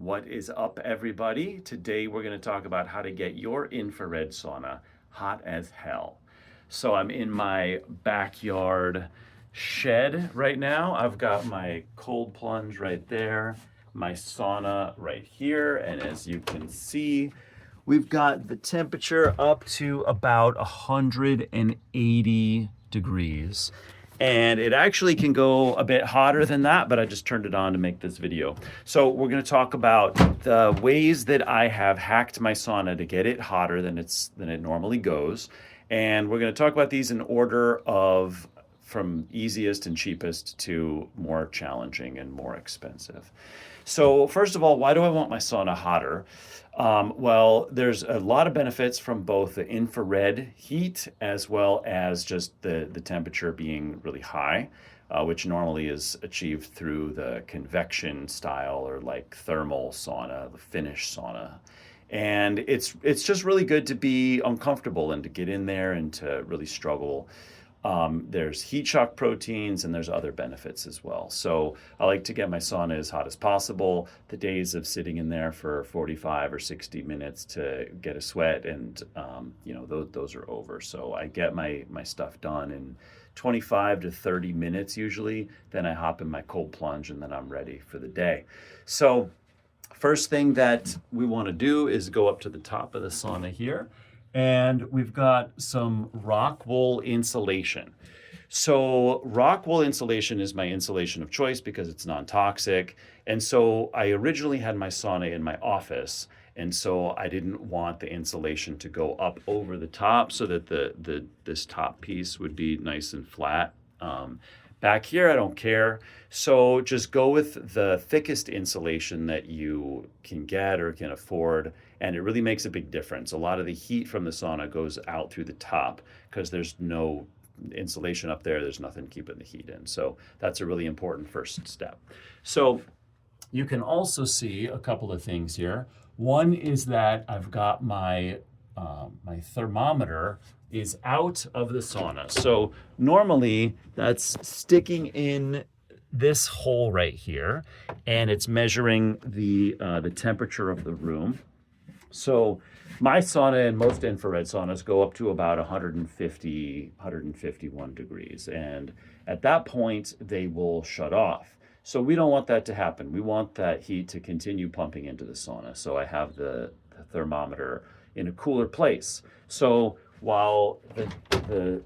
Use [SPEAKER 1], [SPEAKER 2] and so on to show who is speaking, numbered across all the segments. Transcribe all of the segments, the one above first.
[SPEAKER 1] What is up, everybody? Today we're going to talk about how to get your infrared sauna hot as hell. So I'm in my backyard shed right now. I've got my cold plunge right there, my sauna right here, and as you can see, we've got the temperature up to about 180 degrees. And it actually can go a bit hotter than that, but I just turned it on to make this video. So we're going to talk about the ways that I have hacked my sauna to get it hotter than it normally goes. And we're going to talk about these in order of from easiest and cheapest to more challenging and more expensive. So first of all, why do I want my sauna hotter? Well, there's a lot of benefits from both the infrared heat as well as just the temperature being really high, which normally is achieved through the convection style or like thermal sauna, the Finnish sauna. And it's just really good to be uncomfortable and to get in there and to really struggle. There's heat shock proteins and there's other benefits as well. So I like to get my sauna as hot as possible. The days of sitting in there for 45 or 60 minutes to get a sweat and those are over. So I get my stuff done in 25 to 30 minutes usually. Then I hop in my cold plunge and then I'm ready for the day. So first thing that we want to do is go up to the top of the sauna here. And we've got some rock wool insulation. So rock wool insulation is my insulation of choice because it's non-toxic. And so I originally had my sauna in my office. And so I didn't want the insulation to go up over the top so that this top piece would be nice and flat. Back here, I don't care. So just go with the thickest insulation that you can get or can afford. And it really makes a big difference. A lot of the heat from the sauna goes out through the top because there's no insulation up there. There's nothing keeping the heat in. So that's a really important first step. So you can also see a couple of things here. One is that I've got my thermometer is out of the sauna. So normally that's sticking in this hole right here, and it's measuring the temperature of the room. So my sauna and most infrared saunas go up to about 150, 151 degrees. And at that point, they will shut off. So we don't want that to happen. We want that heat to continue pumping into the sauna. So I have the thermometer in a cooler place. So while the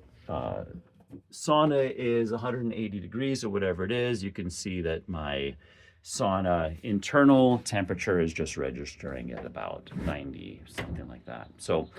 [SPEAKER 1] sauna is 180 degrees or whatever it is, you can see that my sauna internal temperature is just registering at about 90, something like that. So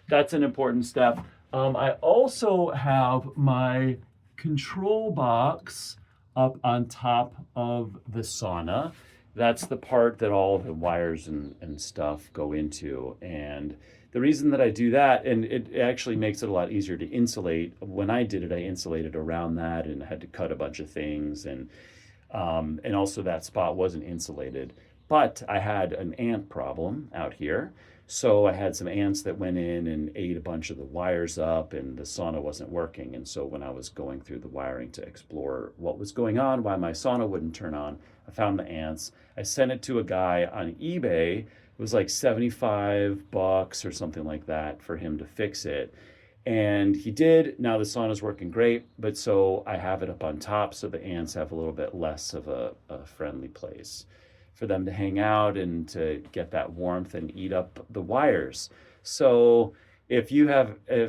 [SPEAKER 1] that's an important step. I also have my control box up on top of the sauna. That's the part that all the wires and stuff go into. And the reason that I do that, and it actually makes it a lot easier to insulate. When I did it, I insulated around that and had to cut a bunch of things. And also that spot wasn't insulated. But I had an ant problem out here. So I had some ants that went in and ate a bunch of the wires up and the sauna wasn't working. And so when I was going through the wiring to explore what was going on, why my sauna wouldn't turn on, I found the ants. I sent it to a guy on eBay. It was like $75 or something like that for him to fix it. And he did. Now the sauna's working great, but so I have it up on top so the ants have a little bit less of a friendly place for them to hang out and to get that warmth and eat up the wires. So if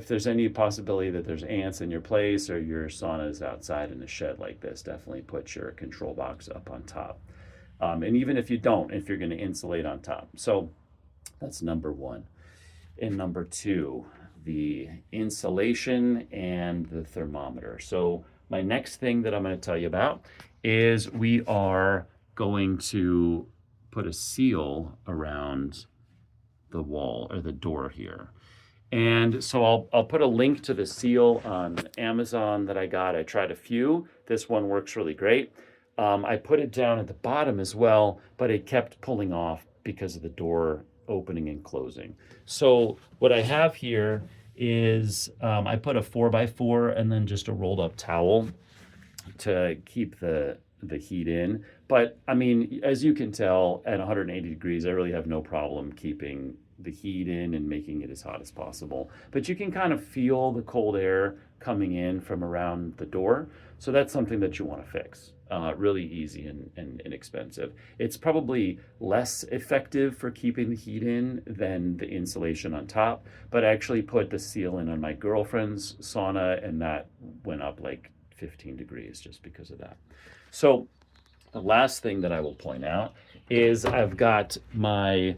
[SPEAKER 1] there's any possibility that there's ants in your place or your sauna is outside in a shed like this, definitely put your control box up on top. And even if you don't, if you're going to insulate on top. So that's number one. And number two, the insulation and the thermometer. So my next thing that I'm going to tell you about is we are going to put a seal around the wall or the door here. And so I'll put a link to the seal on Amazon that I got. I tried a few. This one works really great. I put it down at the bottom as well, but it kept pulling off because of the door opening and closing. So what I have here is I put a 4x4 and then just a rolled up towel to keep the the heat in. But I mean, as you can tell, at 180 degrees, I really have no problem keeping the heat in and making it as hot as possible. But you can kind of feel the cold air coming in from around the door. So that's something that you want to fix. Really easy and inexpensive. It's probably less effective for keeping the heat in than the insulation on top, but I actually put the seal in on my girlfriend's sauna, and that went up like 15 degrees just because of that. So the last thing that I will point out is I've got my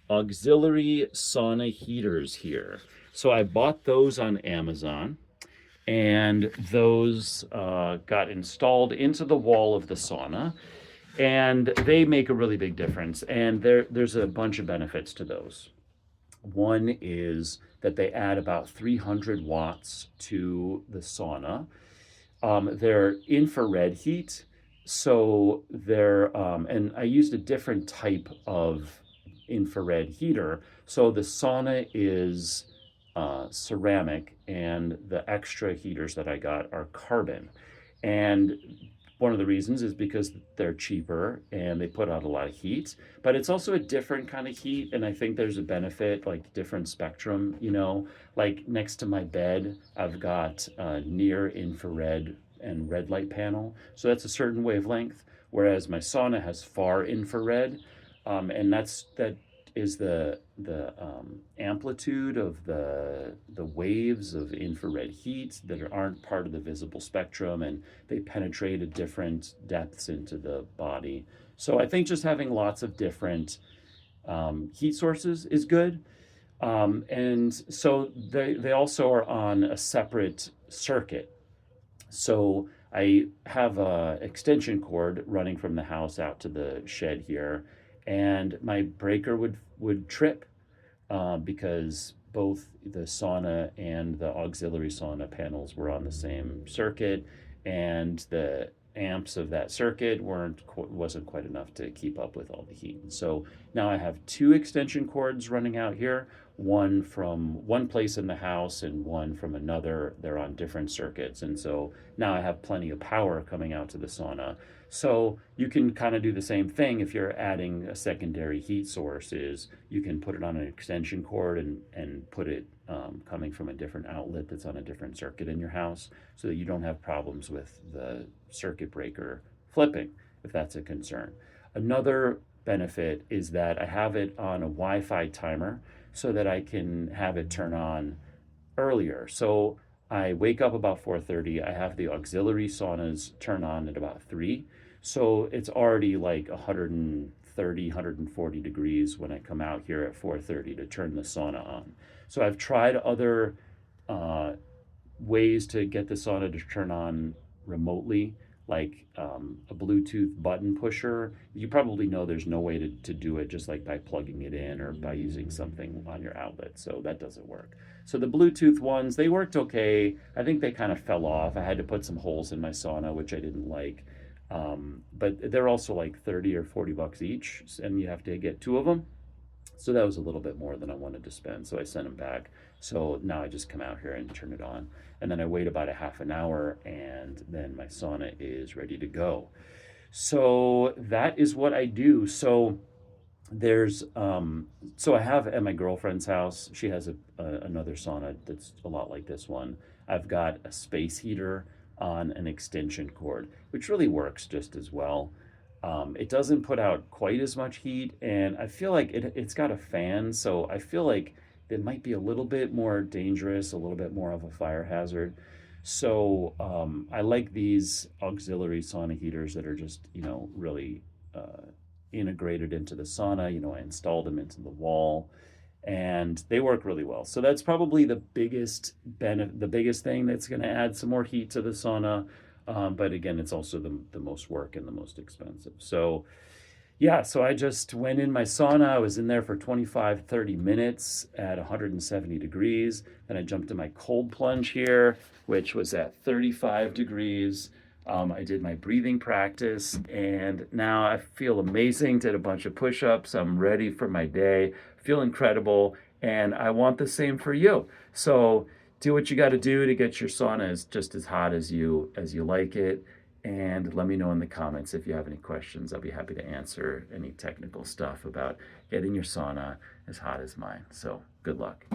[SPEAKER 1] auxiliary sauna heaters here. So I bought those on Amazon, and those got installed into the wall of the sauna, and they make a really big difference. And there's a bunch of benefits to those. One is that they add about 300 watts to the sauna. They're infrared heat, so and I used a different type of infrared heater. So the sauna is ceramic, and the extra heaters that I got are carbon. And one of the reasons is because they're cheaper and they put out a lot of heat, but it's also a different kind of heat. And I think there's a benefit, like different spectrum, like next to my bed, I've got a near infrared and red light panel. So that's a certain wavelength, whereas my sauna has far infrared. And that is the amplitude of the waves of infrared heat that aren't part of the visible spectrum, and they penetrate at different depths into the body. So I think just having lots of different heat sources is good. And so they also are on a separate circuit. So I have a extension cord running from the house out to the shed here, and my breaker would trip because both the sauna and the auxiliary sauna panels were on the same circuit, and the amps of that circuit wasn't quite enough to keep up with all the heat. And so now I have two extension cords running out here, one from one place in the house and one from another. They're on different circuits, and so now I have plenty of power coming out to the sauna. So you can kind of do the same thing if you're adding a secondary heat source. Is you can put it on an extension cord and put it coming from a different outlet that's on a different circuit in your house, so that you don't have problems with the circuit breaker flipping, if that's a concern. Another benefit is that I have it on a Wi-Fi timer so that I can have it turn on earlier. So I wake up about 4:30. I have the auxiliary saunas turn on at about 3. So it's already like 130, 140 degrees when I come out here at 4:30 to turn the sauna on. So I've tried other ways to get the sauna to turn on remotely, like a Bluetooth button pusher. You probably know there's no way to do it just like by plugging it in or by using something on your outlet. So that doesn't work. So the Bluetooth ones, they worked okay. I think they kind of fell off. I had to put some holes in my sauna, which I didn't like. But they're also like 30 or 40 bucks each, and you have to get 2 of them. So that was a little bit more than I wanted to spend. So I sent them back. So now I just come out here and turn it on. And then I wait about a half an hour, and then my sauna is ready to go. So that is what I do. So so I have at my girlfriend's house, she has another sauna that's a lot like this one. I've got a space heater on an extension cord, which really works just as well. It doesn't put out quite as much heat, and I feel like it's got a fan, so I feel like it might be a little bit more dangerous, a little bit more of a fire hazard. So I like these auxiliary sauna heaters that are just, really integrated into the sauna. I installed them into the wall, and they work really well. So that's probably the biggest thing that's going to add some more heat to the sauna. But again, it's also the most work and the most expensive. So yeah, so I just went in my sauna. I was in there for 25, 30 minutes at 170 degrees. Then I jumped in my cold plunge here, which was at 35 degrees. I did my breathing practice, and now I feel amazing. Did a bunch of push-ups. I'm ready for my day. Feel incredible, and I want the same for you. So do what you got to do to get your sauna just as hot as you like it. And let me know in the comments if you have any questions. I'll be happy to answer any technical stuff about getting your sauna as hot as mine. So good luck.